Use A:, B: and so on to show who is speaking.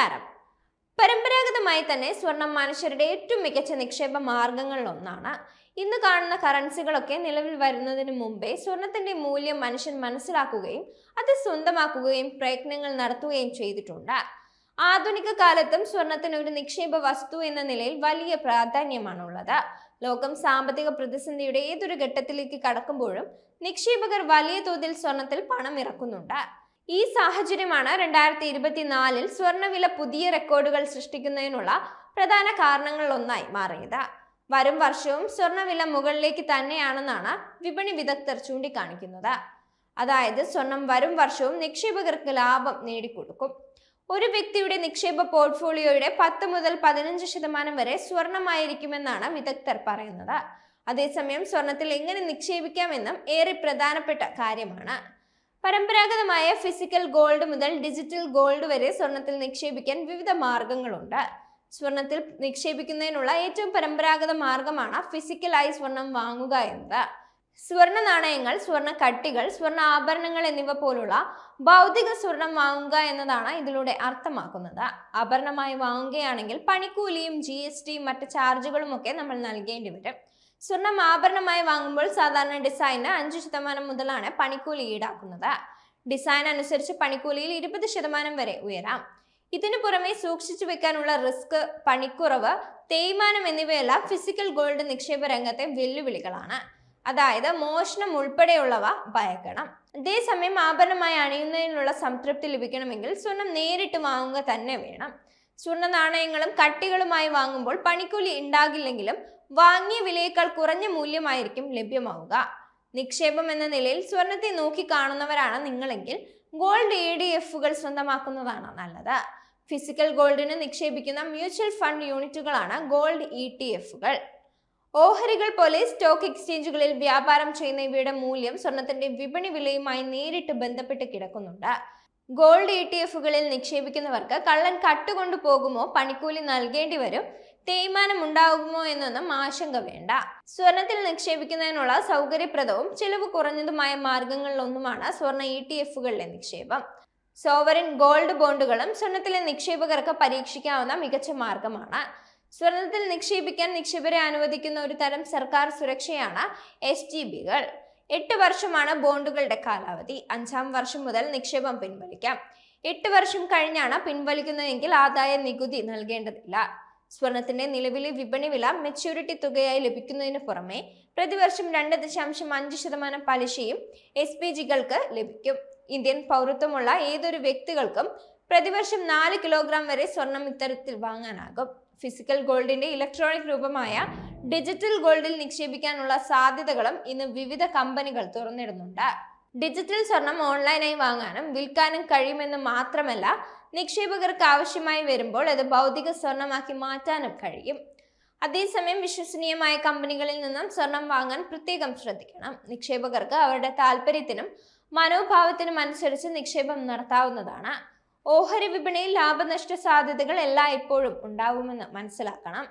A: നമസ്കാരം. പരമ്പരാഗതമായി തന്നെ സ്വർണം മനുഷ്യരുടെ ഏറ്റവും മികച്ച നിക്ഷേപ മാർഗങ്ങളിൽ ഒന്നാണ്. ഇന്ന് കാണുന്ന കറൻസികളൊക്കെ നിലവിൽ വരുന്നതിന് മുമ്പേ സ്വർണത്തിന്റെ മൂല്യം മനുഷ്യൻ മനസ്സിലാക്കുകയും അത് സ്വന്തമാക്കുകയും പ്രയത്നങ്ങൾ നടത്തുകയും ചെയ്തിട്ടുണ്ട്. ആധുനിക കാലത്തും സ്വർണത്തിന് ഒരു നിക്ഷേപ വസ്തു എന്ന നിലയിൽ വലിയ പ്രാധാന്യമാണുള്ളത്. ലോകം സാമ്പത്തിക പ്രതിസന്ധിയുടെ ഏതൊരു ഘട്ടത്തിലേക്ക് കടക്കുമ്പോഴും നിക്ഷേപകർ വലിയ തോതിൽ സ്വർണത്തിൽ പണം ഇറക്കുന്നുണ്ട്. ഈ സാഹചര്യമാണ് 2024 സ്വർണ്ണവില പുതിയ റെക്കോർഡുകൾ സൃഷ്ടിക്കുന്നതിനുള്ള പ്രധാന കാരണങ്ങളിലൊന്നായി മാറിയത്. വരും വർഷവും സ്വർണ്ണവില മുകളിലേക്ക് തന്നെയാണെന്നാണ് വിപണി വിദഗ്ധർ ചൂണ്ടിക്കാണിക്കുന്നത്. അതായത് സ്വർണം വരും വർഷവും നിക്ഷേപകർക്ക് ലാഭം നേടിക്കൊടുക്കും. ഒരു വ്യക്തിയുടെ നിക്ഷേപ പോർട്ട്ഫോളിയോയുടെ 10 മുതൽ 15% വരെ സ്വർണമായിരിക്കുമെന്നാണ് വിദഗ്ധർ പറയുന്നത്. അതേസമയം സ്വർണത്തിൽ എങ്ങനെ നിക്ഷേപിക്കാമെന്നും ഏറെ പ്രധാനപ്പെട്ട കാര്യമാണ്. പരമ്പരാഗതമായ ഫിസിക്കൽ ഗോൾഡ് മുതൽ ഡിജിറ്റൽ ഗോൾഡ് വരെ സ്വർണത്തിൽ നിക്ഷേപിക്കാൻ വിവിധ മാർഗങ്ങളുണ്ട്. സ്വർണത്തിൽ നിക്ഷേപിക്കുന്നതിനുള്ള ഏറ്റവും പരമ്പരാഗത മാർഗമാണ് ഫിസിക്കലായി സ്വർണം വാങ്ങുക എന്നത്. സ്വർണ്ണ നാണയങ്ങൾ, സ്വർണ്ണ കട്ടികൾ, സ്വർണ്ണ ആഭരണങ്ങൾ എന്നിവ പോലുള്ള ഭൗതിക സ്വർണം വാങ്ങുക എന്നതാണ് ഇതിലൂടെ അർത്ഥമാക്കുന്നത്. ആഭരണമായി വാങ്ങുകയാണെങ്കിൽ പണിക്കൂലിയും GST മറ്റ് ചാർജുകളും ഒക്കെ നമ്മൾ നൽകേണ്ടി വരും. സ്വർണം ആഭരണമായി വാങ്ങുമ്പോൾ സാധാരണ ഡിസൈന് 5% മുതലാണ് പണിക്കൂലി ഈടാക്കുന്നത്. ഡിസൈൻ അനുസരിച്ച് പണിക്കൂലിയിൽ 20% വരെ ഉയരാം. ഇതിനു പുറമെ സൂക്ഷിച്ചു വെക്കാനുള്ള റിസ്ക്, പണിക്കുറവ്, തേയ്മാനം എന്നിവയെല്ലാം ഫിസിക്കൽ ഗോൾഡ് നിക്ഷേപ രംഗത്തെ വെല്ലുവിളികളാണ്. അതായത് മോഷണം ഉൾപ്പെടെയുള്ളവ ഭയക്കണം. അതേസമയം ആഭരണമായി അണിയുന്നതിനുള്ള സംതൃപ്തി ലഭിക്കണമെങ്കിൽ സ്വർണം നേരിട്ട് വാങ്ങുക തന്നെ വേണം. സ്വർണ്ണ നാണയങ്ങളും കട്ടികളുമായി വാങ്ങുമ്പോൾ പണിക്കൂലി ഉണ്ടാകില്ലെങ്കിലും വാങ്ങിയ വിലയേക്കാൾ കുറഞ്ഞ മൂല്യമായിരിക്കും ലഭ്യമാവുക. നിക്ഷേപം എന്ന നിലയിൽ സ്വർണത്തെ നോക്കി കാണുന്നവരാണ് നിങ്ങളെങ്കിൽ ഗോൾഡ് ETF സ്വന്തമാക്കുന്നതാണ് നല്ലത്. ഫിസിക്കൽ ഗോൾഡിന് നിക്ഷേപിക്കുന്ന മ്യൂച്വൽ ഫണ്ട് യൂണിറ്റുകളാണ് ഗോൾഡ് ETF. ഓഹരികൾ പോലെ സ്റ്റോക്ക് എക്സ്ചേഞ്ചുകളിൽ വ്യാപാരം ചെയ്യുന്ന ഇവയുടെ മൂല്യം സ്വർണത്തിന്റെ വിപണി വിലയുമായി നേരിട്ട് ബന്ധപ്പെട്ട് കിടക്കുന്നുണ്ട്. ഗോൾഡ് ETF നിക്ഷേപിക്കുന്നവർക്ക് കള്ളൻ കട്ടുകൊണ്ടു പോകുമോ, പണിക്കൂലി നൽകേണ്ടി വരും, തേയ്മാനം ഉണ്ടാകുമോ എന്നൊന്നും ആശങ്ക വേണ്ട. സ്വർണത്തിൽ നിക്ഷേപിക്കുന്നതിനുള്ള സൗകര്യപ്രദവും ചിലവ് കുറഞ്ഞതുമായ മാർഗങ്ങളിലൊന്നുമാണ് സ്വർണ്ണ ETF നിക്ഷേപം. സോവറിൻ ഗോൾഡ് ബോണ്ടുകളും സ്വർണത്തിലെ നിക്ഷേപകർക്ക് പരീക്ഷിക്കാവുന്ന മികച്ച മാർഗമാണ്. സ്വർണത്തിൽ നിക്ഷേപിക്കാൻ നിക്ഷേപരെ അനുവദിക്കുന്ന ഒരു തരം സർക്കാർ സുരക്ഷയാണ് STBകൾ. 8 വർഷമാണ് ബോണ്ടുകളുടെ കാലാവധി. 5-ാം വർഷം മുതൽ നിക്ഷേപം പിൻവലിക്കാം. 8 വർഷം കഴിഞ്ഞാണ് പിൻവലിക്കുന്നതെങ്കിൽ ആദായ നികുതി നൽകേണ്ടതില്ല. സ്വർണത്തിന്റെ നിലവിലെ വിപണി വില മെച്യൂരിറ്റി തുകയായി ലഭിക്കുന്നതിന് പുറമെ പ്രതിവർഷം 2.5% പലിശയും SPGകൾക്ക് ലഭിക്കും. ഇന്ത്യൻ പൗരത്വമുള്ള ഏതൊരു വ്യക്തികൾക്കും പ്രതിവർഷം 4 കിലോഗ്രാം വരെ സ്വർണം ഇത്തരത്തിൽ വാങ്ങാനാകും. ഫിസിക്കൽ ഗോൾഡിന്റെ ഇലക്ട്രോണിക് രൂപമായ ഡിജിറ്റൽ ഗോൾഡിൽ നിക്ഷേപിക്കാനുള്ള സാധ്യതകളും ഇന്ന് വിവിധ കമ്പനികൾ തുറന്നിടുന്നുണ്ട്. ഡിജിറ്റൽ സ്വർണം ഓൺലൈനായി വാങ്ങാനും വിൽക്കാനും കഴിയുമെന്ന് മാത്രമല്ല, നിക്ഷേപകർക്ക് ആവശ്യമായി വരുമ്പോൾ അത് ഭൗതിക സ്വർണമാക്കി മാറ്റാനും കഴിയും. അതേസമയം വിശ്വസനീയമായ കമ്പനികളിൽ നിന്നും സ്വർണം വാങ്ങാൻ പ്രത്യേകം ശ്രദ്ധിക്കണം. നിക്ഷേപകർക്ക് അവരുടെ താല്പര്യത്തിനും മനോഭാവത്തിനും അനുസരിച്ച് നിക്ഷേപം നടത്താവുന്നതാണ്. ഓഹരി വിപണിയിൽ ലാഭനഷ്ട സാധ്യതകൾ എല്ലായ്പ്പോഴും ഉണ്ടാവുമെന്ന് മനസ്സിലാക്കണം.